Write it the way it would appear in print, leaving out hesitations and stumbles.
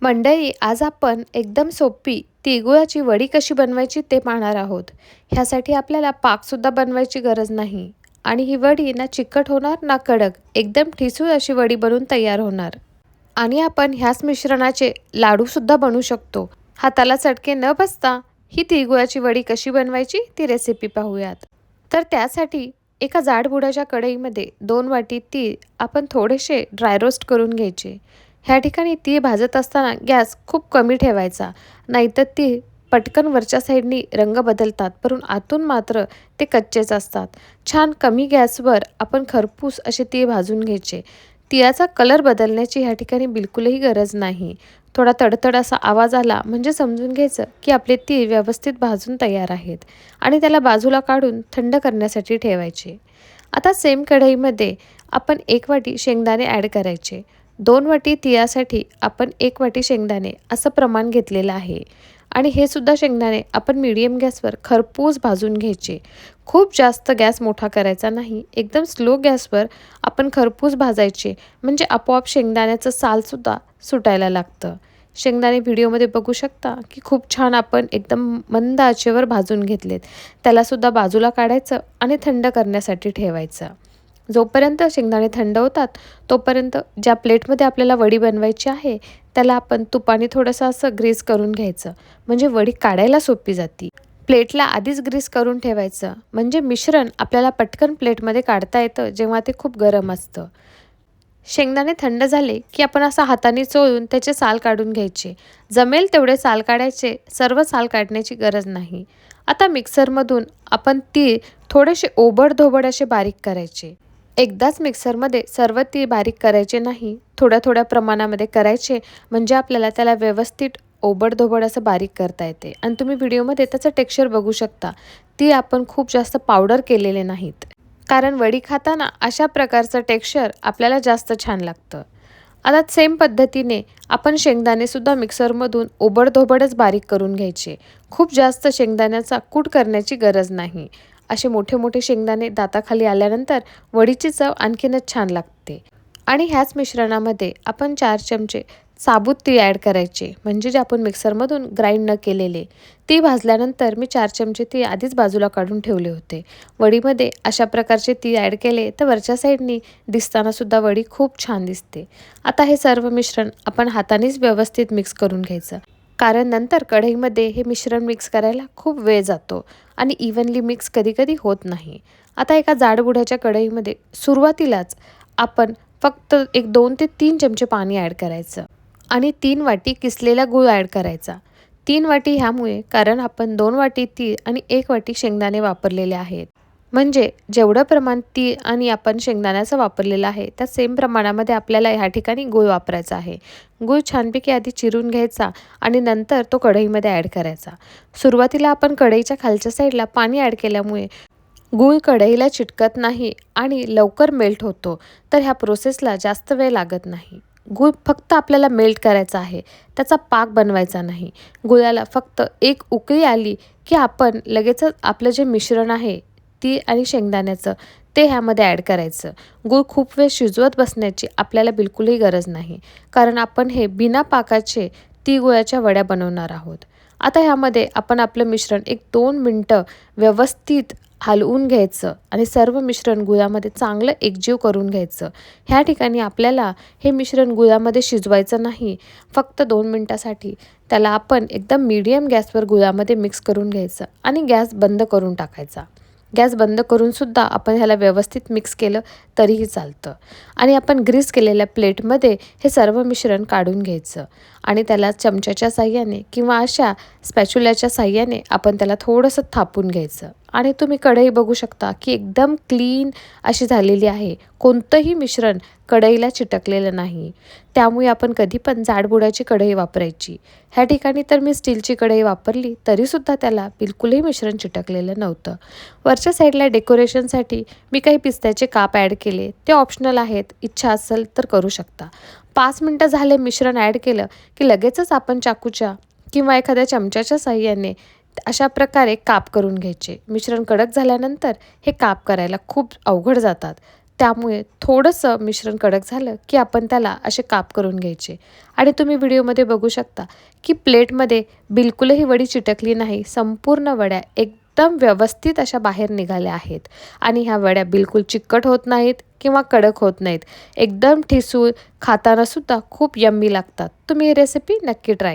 मंडळी, आज आपण एकदम सोपी तिळगुळाची वडी कशी बनवायची ते पाहणार आहोत. ह्यासाठी आपल्याला पाकसुद्धा बनवायची गरज नाही आणि ही वडी ना चिकट होणार ना कडक, एकदम ठिसूळ अशी वडी बनून तयार होणार. आणि आपण ह्याच मिश्रणाचे लाडूसुद्धा बनवू शकतो. हाताला चटके न बसता ही तिळगुळाची वडी कशी बनवायची ती रेसिपी पाहूयात. तर त्यासाठी एका जाडबुडाच्या कढईमध्ये 2 वाटी तीळ आपण थोडेसे ड्राय रोस्ट करून घ्यायचे. ह्या ठिकाणी तीळ भाजत असताना गॅस खूप कमी ठेवायचा, नाहीतर तीळ पटकन वरच्या साईडनी रंग बदलतात, परंतु आतून मात्र ते कच्चेच असतात. छान कमी गॅसवर आपण खरपूस असे तीळ भाजून घ्यायचे. तिळाचा कलर बदलण्याची ह्या ठिकाणी बिलकुलही गरज नाही. थोडा तडतड असा आवाज आला म्हणजे समजून घ्यायचं की आपले तीळ व्यवस्थित भाजून तयार आहेत आणि त्याला बाजूला काढून थंड करण्यासाठी ठेवायचे. आता सेम कढईमध्ये आपण 1 वाटी शेंगदाणे ॲड करायचे. 2 वाटी तिळासाठी आपण 1 वाटी शेंगदाणे असं प्रमाण घेतलेलं आहे आणि हे सुद्धा शेंगदाणे आपण मीडियम गॅसवर खरपूस भाजून घ्यायचे. खूप जास्त गॅस मोठा करायचा नाही, एकदम स्लो गॅसवर आपण खरपूस भाजायचे, म्हणजे आपोआप शेंगदाण्याचं सालसुद्धा सुटायला लागतं. शेंगदाणे व्हिडिओमध्ये बघू शकता की खूप छान आपण एकदम मंद आचेवर भाजून घेतलेत. त्यालासुद्धा बाजूला काढायचं आणि थंड करण्यासाठी ठेवायचं. जोपर्यंत शेंगदाणे थंड होतात तोपर्यंत ज्या प्लेटमध्ये आपल्याला वडी बनवायची आहे त्याला आपण तुपाने थोडंसं असं ग्रीस करून घ्यायचं, म्हणजे वडी काढायला सोपी जाते. प्लेटला आधीच ग्रीस करून ठेवायचं, म्हणजे मिश्रण आपल्याला पटकन प्लेटमध्ये काढता येतं जेव्हा ते खूप गरम असतं. शेंगदाणे थंड झाले की आपण असा हाताने चोळून त्याचे साल काढून घ्यायचे. जमेल तेवढे साल काढायचे, सर्व साल काढण्याची गरज नाही. आता मिक्सरमधून आपण तीळ थोडेसे ओबडधोबड असे बारीक करायचे. एकदाच मिक्सरमध्ये सर्व तीळ बारीक करायचे नाही, थोड्या थोड्या प्रमाणामध्ये करायचे, म्हणजे आपल्याला त्याला व्यवस्थित ओबडधोबड असं बारीक करता येते. आणि तुम्ही व्हिडिओमध्ये त्याचं टेक्स्चर बघू शकता. तीळ आपण खूप जास्त पावडर केलेले नाहीत, कारण वडी खाताना अशा प्रकारचं टेक्स्चर आपल्याला जास्त छान लागतं. आता सेम पद्धतीने आपण शेंगदाणेसुद्धा मिक्सरमधून ओबडधोबडच बारीक करून घ्यायचे. खूप जास्त शेंगदाण्याचा कूट करण्याची गरज नाही. असे मोठे मोठे शेंगदाणे दाताखाली आल्यानंतर वडीची चव आणखीनच छान लागते. आणि ह्याच मिश्रणामध्ये आपण 4 चमचे साबूत तीळ ॲड करायचे, म्हणजे जे आपण मिक्सरमधून ग्राइंड न केलेले. ती भाजल्यानंतर मी 4 चमचे तीळ आधीच बाजूला काढून ठेवले होते. वडीमध्ये अशा प्रकारचे तीळ ॲड केले तर वरच्या साईडनी दिसतानासुद्धा वडी खूप छान दिसते. आता हे सर्व मिश्रण आपण हातानेच व्यवस्थित मिक्स करून घ्यायचं, कारण नंतर कढईमध्ये हे मिश्रण मिक्स करायला खूप वेळ जातो आणि इव्हनली मिक्स कधीकधी होत नाही. आता एका जाडबुडाच्या कढईमध्ये सुरुवातीलाच आपण फक्त एक 2 ते 3 चमचे पाणी ॲड करायचं आणि 3 वाटी किसलेला गूळ ॲड करायचा. 3 वाटी ह्यामुळे कारण आपण 2 वाटी तीळ आणि 1 वाटी शेंगदाणे वापरलेले आहेत, म्हणजे जेवढं प्रमाण तीळ आणि आपण शेंगदाण्याचं वापरलेलं आहे त्या सेम प्रमाणामध्ये आपल्याला ह्या ठिकाणी गूळ वापरायचा आहे. गूळ छानपैकी आधी चिरून घ्यायचा आणि नंतर तो कढईमध्ये ॲड करायचा. सुरुवातीला आपण कढईच्या खालच्या साईडला पाणी ॲड केल्यामुळे गूळ कढईला चिटकत नाही आणि लवकर मेल्ट होतो, तर ह्या प्रोसेसला जास्त वेळ लागत नाही. गूळ फक्त आपल्याला मेल्ट करायचा आहे, त्याचा पाक बनवायचा नाही. गुळाला फक्त एक उकळी आली की आपण लगेचच आपलं जे मिश्रण आहे तीळ आणि शेंगदाण्याचं ते ह्यामध्ये ॲड करायचं. गूळ खूप वेळ शिजवत बसण्याची आपल्याला बिलकुलही गरज नाही, कारण आपण हे बिना पाकाचे तिळगुळाच्या वड्या बनवणार आहोत. आता ह्यामध्ये आपण आपलं मिश्रण एक 2 मिनटं व्यवस्थित हलवून घ्यायचं आणि सर्व मिश्रण गुळामध्ये चांगलं एकजीव करून घ्यायचं. ह्या ठिकाणी आपल्याला हे मिश्रण गुळामध्ये शिजवायचं नाही, फक्त 2 मिनटासाठी त्याला आपण एकदम मीडियम गॅसवर गुळामध्ये मिक्स करून घ्यायचं आणि गॅस बंद करून टाकायचा. गॅस बंद करूनसुद्धा आपण ह्याला व्यवस्थित मिक्स केलं तरीही चालतं. आणि आपण ग्रीस केलेल्या प्लेटमध्ये हे सर्व मिश्रण काढून घ्यायचं आणि त्याला चमच्याच्या साहाय्याने किंवा अशा स्पॅच्युलाच्या साहाय्याने आपण त्याला थोडंसं थापून घ्यायचं. आणि तुम्ही कढई बघू शकता की एकदम क्लीन अशी झालेली आहे. कोणतंही मिश्रण कढईला चिटकलेलं नाही, त्यामुळे आपण कधी पण जाडबुडाची कढई वापरायची. ह्या ठिकाणी तर मी स्टीलची कढई वापरली तरीसुद्धा त्याला बिलकुलही मिश्रण चिटकलेलं नव्हतं. वरच्या साईडला डेकोरेशनसाठी मी काही पिस्त्याचे काप ॲड केले, ते ऑप्शनल आहेत, इच्छा असेल तर करू शकता. 5 मिनटं झाले मिश्रण ॲड केलं की लगेचच आपण चाकूच्या किंवा एखाद्या चमच्याच्या साहाय्याने अशा प्रकारे काप करून घ्यायचे. मिश्रण कडक झाल्यानंतर हे काप करायला खूप अवघड जातात, त्यामुळे थोडंसं मिश्रण कडक झालं की आपण त्याला असे काप करून घ्यायचे. आणि तुम्ही व्हिडिओमध्ये बघू शकता की प्लेटमध्ये बिलकुलही वडी चिटकली नाही. संपूर्ण वड्या एकदम व्यवस्थित अशा बाहेर निघाल्या आहेत. आणि ह्या वड्या बिलकुल चिकट होत नाहीत किंवा कडक होत नाहीत. एकदम ठिसूळ, खाताना सुद्धा खूप यम्मी लागतात. तुम्ही ही रेसिपी नक्की ट्राय करा.